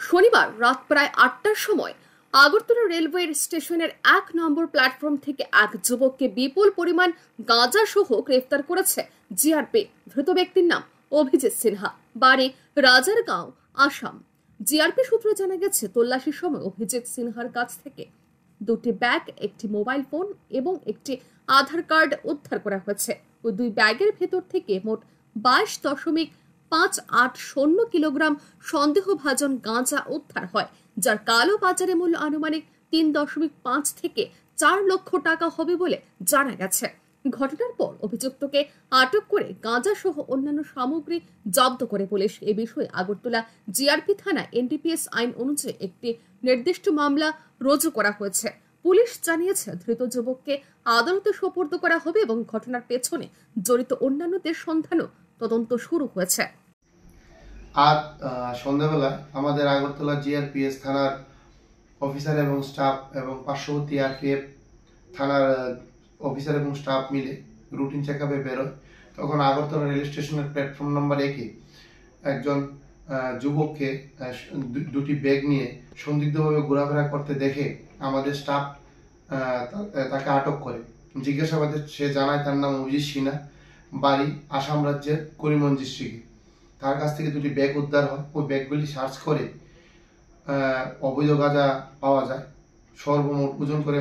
শনিবার রাত প্রায় ৮টার সময় আগরতলা রেলওয়ে স্টেশনের ১ নম্বর প্ল্যাটফর্ম থেকে এক যুবককে বিপুল পরিমাণ গাঁজা সহ গ্রেফতার করেছে জিআরপি। ধৃত ব্যক্তির নাম অভিজিৎ সিনহা, বাড়ি রাজারগাঁও, আসাম। জিআরপি সূত্রে জানা গেছে, তল্লাশির সময় অভিজিৎ সিনহার কাছ থেকে ২টি ব্যাগ, একটি মোবাইল ফোন এবং একটি আধার কার্ড উদ্ধার করা হয়েছে। ওই দুই ব্যাগের ভেতর থেকে মোট ২২.৫৮০ কিলোগ্রাম সন্দেহভাজন গাঁজা উদ্ধার হয়, যার কালো বাজারে মূল্য আনুমানিক ৩.৫ থেকে ৪ লক্ষ টাকা হবে বলে জানা গেছে। ঘটনার পর অভিযুক্তকে আটক করে গাঁজা সহ অন্যান্য সামগ্রী জব্দ করে পুলিশ। এ বিষয়ে আগরতলা জিআরপি থানায় এনডিপিএস আইন অনুযায়ী একটি নির্দিষ্ট মামলা রুজু করা হয়েছে। পুলিশ জানিয়েছে, ধৃত যুবককে আদালতে সোপর্দ করা হবে এবং ঘটনার পেছনে জড়িত অন্যান্যদের সন্ধানও তদন্ত শুরু হয়েছে। আজ সন্ধ্যাবেলা আমাদের আগরতলা জিআরপিএস থানার অফিসার এবং স্টাফ এবং পার্শ্ববর্তী আরপিএফ থানার অফিসার এবং স্টাফ মিলে রুটিন চেকআপে বেরোয়। তখন আগরতলা রেল স্টেশনের প্ল্যাটফর্ম নম্বর 1-এ একজন যুবককে দুটি ব্যাগ নিয়ে সন্দিগ্ধভাবে ঘোরাফেরা করতে দেখে আমাদের স্টাফ তাকে আটক করে। জিজ্ঞাসাবাদে সে জানায় তার নাম অভিজিৎ সিনহা, বাড়ি আসাম রাজ্যের করিমগঞ্জ ডিস্ট্রিক্টে। তার কাছ থেকে দুটি ব্যাগ উদ্ধার হয়। ওই ব্যাগগুলি সার্চ করে অবৈধ গাঁজা পাওয়া যায়। সর্বমোট ওজন করে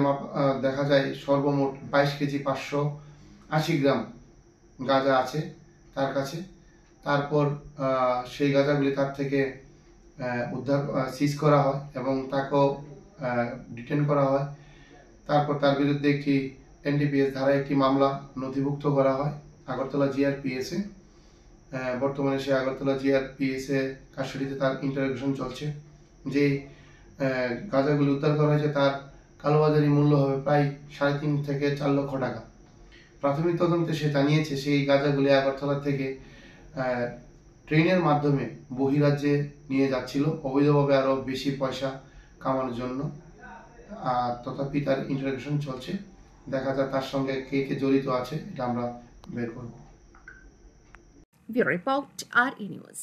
দেখা যায় সর্বমোট 22 কেজি 580 গ্রাম গাঁজা আছে তার কাছে। তারপর সেই গাঁজাগুলি তার থেকে উদ্ধার সিজ করা হয় এবং তাকেও ডিটেন করা হয়। তারপর তার বিরুদ্ধে একটি এনডিপিএস ধারায় একটি মামলা নথিভুক্ত করা হয় আগরতলা জিআরপিএসে। বর্তমানে সে আগরতলা জিআরপিএসে কাস্টডিতে তার ইন্টারোগেশন চলছে। যে গাঁজাগুলি উদ্ধার করা হয়েছে তার কালোবাজারি মূল্য হবে প্রায় 3.5 থেকে 4 লক্ষ টাকা। প্রাথমিক তদন্তে সে জানিয়েছে সেই গাঁজাগুলি আগরতলা থেকে ট্রেনের মাধ্যমে বহিরাজ্যে নিয়ে যাচ্ছিল অবৈধভাবে আরো বেশি পয়সা কামানোর জন্য। তথাপি তার ইন্টারোগেশন চলছে, দেখা যায় তার সঙ্গে কে কে জড়িত আছে এটা আমরা বের করব। Bureau report, RE news.